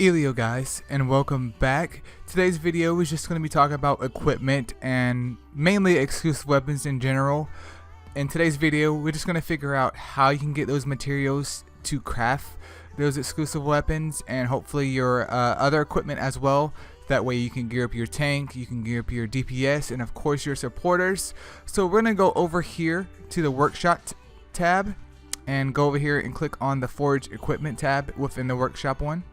Eileo guys, and welcome back. Today's video is just going to be talking about equipment and mainly exclusive weapons in general. In today's video, we're just going to figure out how you can get those materials to craft those exclusive weapons and hopefully your other equipment as well. That way you can gear up your tank, you can gear up your DPS, and of course your supporters. So we're going to go over here to the workshop tab and go over here and click on the forge equipment tab within the workshop one.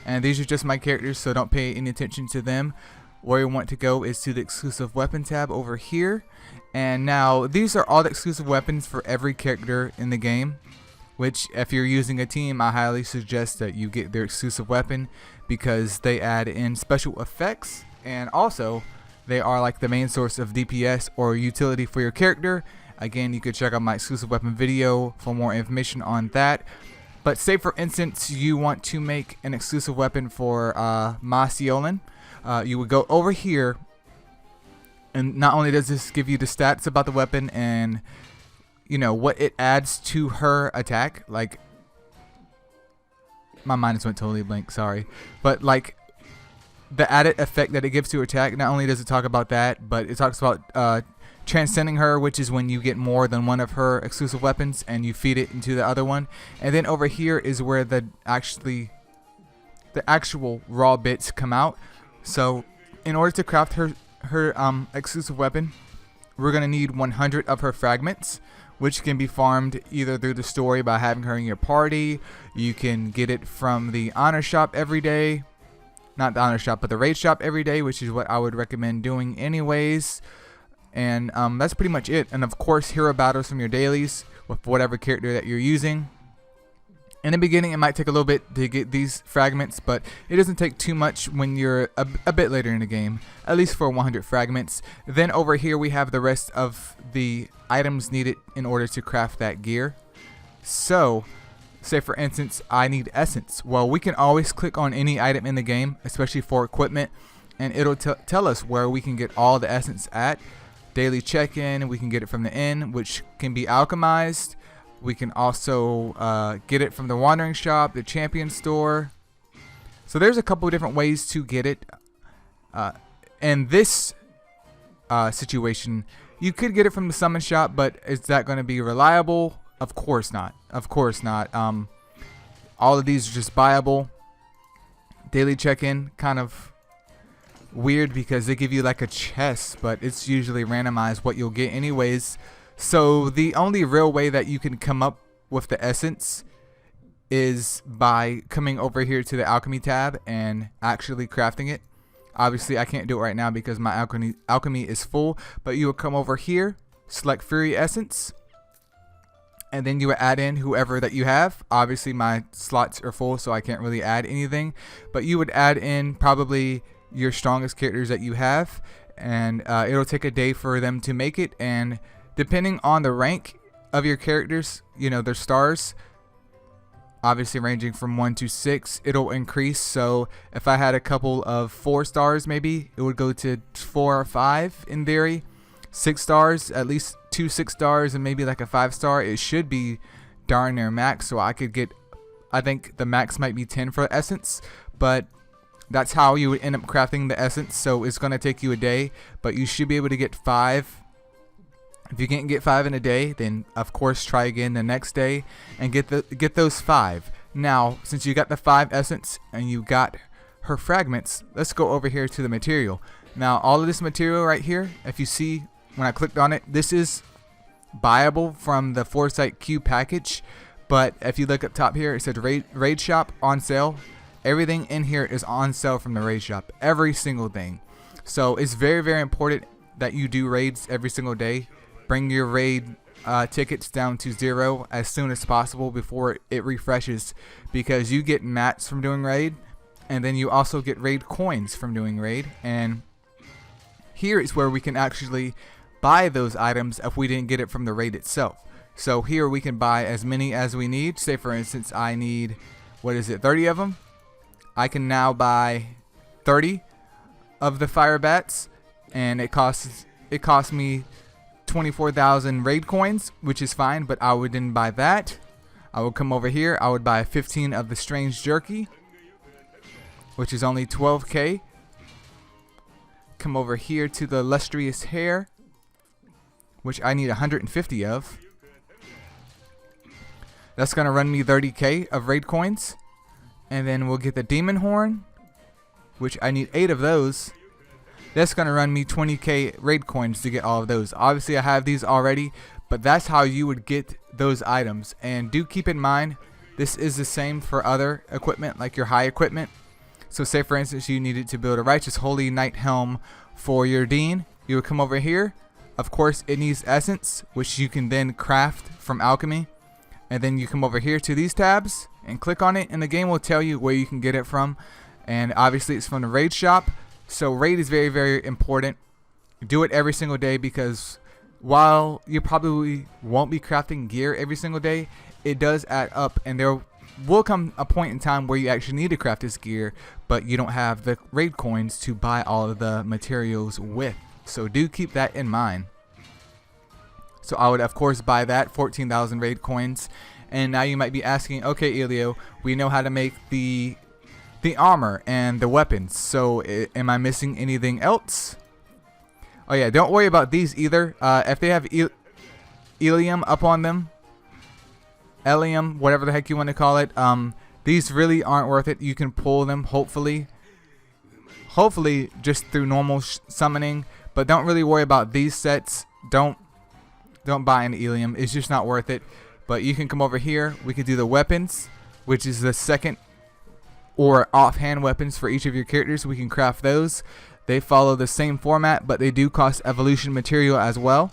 And these are just my characters, so don't pay any attention to them. Where you want to go is to the exclusive weapon tab over here. And now these are all the exclusive weapons for every character in the game, which if you're using a team, I highly suggest that you get their exclusive weapon because they add in special effects, and also they are like the main source of DPS or utility for your character. Again, you could check out my exclusive weapon video for more information on that. But say for instance you want to make an exclusive weapon for Masiolan, you would go over here, and not only does this give you the stats about the weapon and you know what it adds to her attack, like my mind just went totally blank, sorry, but like the added effect that it gives to her attack, not only does it talk about that, but it talks about transcending her, which is when you get more than one of her exclusive weapons and you feed it into the other one. And then over here is where the actual raw bits come out. So in order to craft her exclusive weapon, we're gonna need 100 of her fragments, which can be farmed either through the story by having her in your party. You can get it from the honor shop every day, not the honor shop but the raid shop every day, which is what I would recommend doing anyways. And that's pretty much it. And of course hero battles from your dailies with whatever character that you're using. In the beginning it might take a little bit to get these fragments, but it doesn't take too much when you're a bit later in the game, at least for 100 fragments. Then over here we have the rest of the items needed in order to craft that gear. So say for instance I need essence. Well, we can always click on any item in the game, especially for equipment, and it'll tell us where we can get all the essence at. Daily check-in, we can get it from the inn, which can be alchemized. We can also get it from the wandering shop, the champion store. So there's a couple of different ways to get it. In this situation, you could get it from the summon shop, but is that going to be reliable? Of course not. Of course not. All of these are just buyable. Daily check-in, kind of weird because they give you like a chest, but it's usually randomized what you'll get anyways. So the only real way that you can come up with the essence is by coming over here to the alchemy tab and actually crafting it. Obviously I can't do it right now because my alchemy is full, but you will come over here, select Fury Essence, and then you would add in whoever that you have. Obviously my slots are full, so I can't really add anything, but you would add in probably your strongest characters that you have, and it'll take a day for them to make it, and depending on the rank of your characters, you know, their stars, obviously ranging from 1 to 6, it'll increase. So if I had a couple of 4 stars, maybe it would go to 4 or 5 in theory. 6 stars, at least 2 6 stars, and maybe like a 5 star, it should be darn near max. So I could get, I think the max might be 10 for essence, but that's how you would end up crafting the essence. So it's going to take you a day, but you should be able to get 5. If you can't get 5 in a day, then of course try again the next day and get those 5. Now, since you got the 5 essence and you got her fragments, let's go over here to the material. Now, all of this material right here, if you see when I clicked on it, this is buyable from the Foresight Q package. But if you look up top here, it says raid shop on sale. Everything in here is on sale from the raid shop, every single thing. So it's very, very important that you do raids every single day. Bring your raid tickets down to 0 as soon as possible before it refreshes, because you get mats from doing raid, and then you also get raid coins from doing raid. And here is where we can actually buy those items if we didn't get it from the raid itself. So here we can buy as many as we need. Say for instance I need, what is it, 30 of them. I can now buy 30 of the fire bats, and it costs me 24,000 raid coins, which is fine, but I wouldn't buy that. I would come over here. I would buy 15 of the strange jerky, which is only 12k. Come over here to the lustrous hair, which I need 150 of. That's going to run me 30k of raid coins. And then we'll get the demon horn, which I need 8 of those. That's going to run me 20k raid coins to get all of those. Obviously I have these already, but that's how you would get those items. And do keep in mind, this is the same for other equipment, like your high equipment. So say for instance you needed to build a righteous holy knight helm for your Dean. You would come over here. Of course it needs essence, which you can then craft from alchemy. And then you come over here to these tabs and click on it, and the game will tell you where you can get it from. And obviously it's from the raid shop. So raid is very, very important. Do it every single day, because while you probably won't be crafting gear every single day, it does add up, and there will come a point in time where you actually need to craft this gear, but you don't have the raid coins to buy all of the materials with. So do keep that in mind. So I would of course buy that, 14,000 raid coins. And now you might be asking, okay Eileo, we know how to make the armor and the weapons, so am I missing anything else? Oh yeah, don't worry about these either. If they have Eileo up on them, Eileo, whatever the heck you want to call it, these really aren't worth it. You can pull them hopefully just through normal summoning, but don't really worry about these sets. Don't buy an Eileo. It's just not worth it. But you can come over here. We can do the weapons, which is the second or offhand weapons for each of your characters. We can craft those. They follow the same format, but they do cost evolution material as well.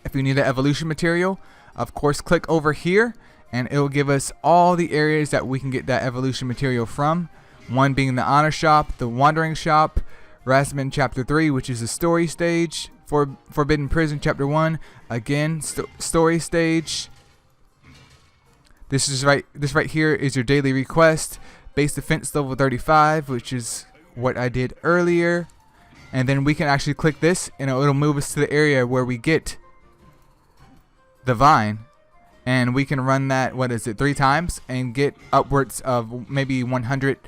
If you need an evolution material, of course click over here and it will give us all the areas that we can get that evolution material from. One being the honor shop, the wandering shop, Rasmussen chapter 3, which is the story stage, Forbidden Prison chapter 1, again story stage. This right here is your daily request, base defense level 35, which is what I did earlier. And then we can actually click this and it'll move us to the area where we get the vine, and we can run that, 3 times and get upwards of maybe 100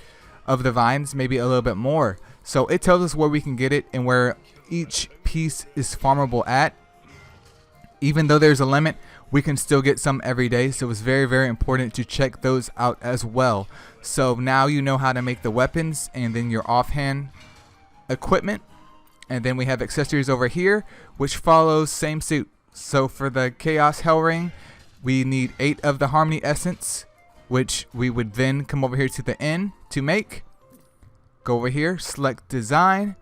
of the vines, maybe a little bit more. So it tells us where we can get it and where each piece is farmable at. Even though there's a limit, we can still get some every day, so it's very, very important to check those out as well. So now you know how to make the weapons and then your offhand equipment. And then we have accessories over here, which follows same suit. So for the Chaos Hell Ring, we need 8 of the Harmony Essence, which we would then come over here to the end to make. Go over here, select Design,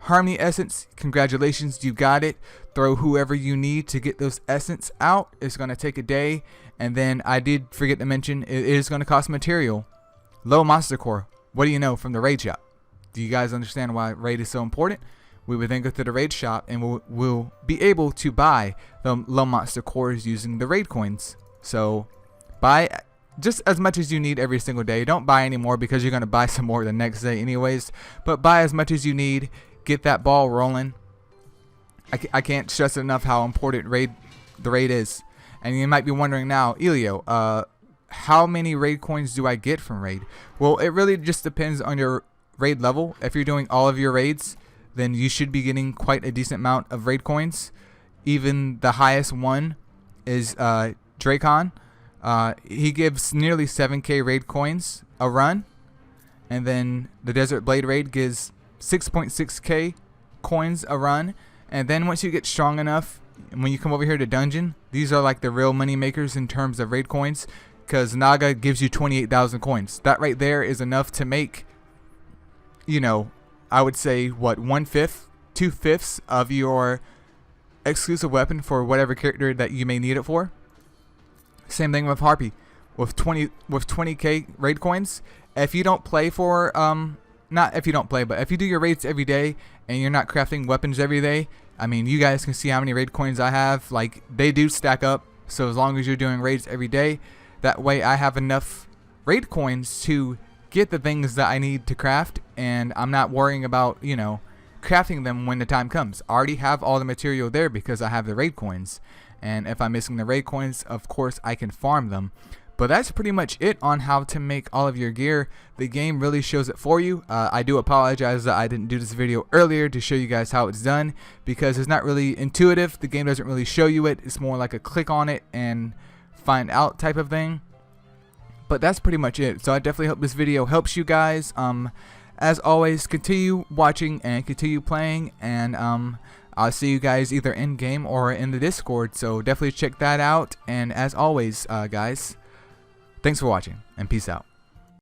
Harmony Essence. Congratulations, you got it. Throw whoever you need to get those essence out. It's going to take a day. And then I did forget to mention, it is going to cost material. Low monster core. What do you know from the raid shop? Do you guys understand why raid is so important? We would then go to the raid shop and we'll be able to buy the low monster cores using the raid coins. So buy just as much as you need every single day. Don't buy any more because you're going to buy some more the next day anyways. But buy as much as you need. Get that ball rolling. I can't stress enough how important the raid is. And you might be wondering now, Eileo, how many raid coins do I get from raid? Well, it really just depends on your raid level. If you're doing all of your raids, then you should be getting quite a decent amount of raid coins. Even the highest one is Dracon. He gives nearly 7k raid coins a run. And then the Desert Blade raid gives 6.6k coins a run. And then once you get strong enough, when you come over here to dungeon, these are like the real money makers in terms of raid coins, because Naga gives you 28,000 coins. That right there is enough to make, you know, I would say what, 1/5, 2/5 of your exclusive weapon for whatever character that you may need it for. Same thing with Harpy, with 20k raid coins. If you don't play for not if you don't play, but if you do your raids every day and you're not crafting weapons every day, I mean, you guys can see how many raid coins I have. Like, they do stack up. So as long as you're doing raids every day, that way I have enough raid coins to get the things that I need to craft, and I'm not worrying about, you know, crafting them when the time comes. I already have all the material there because I have the raid coins. and if I'm missing the raid coins, of course I can farm them. But that's pretty much it on how to make all of your gear. The game really shows it for you. I do apologize that I didn't do this video earlier to show you guys how it's done, because it's not really intuitive. The game doesn't really show you it. It's more like a click on it and find out type of thing. But that's pretty much it. So I definitely hope this video helps you guys. As always, continue watching and continue playing, and I'll see you guys either in game or in the Discord. So definitely check that out. And as always, guys, thanks for watching, and peace out.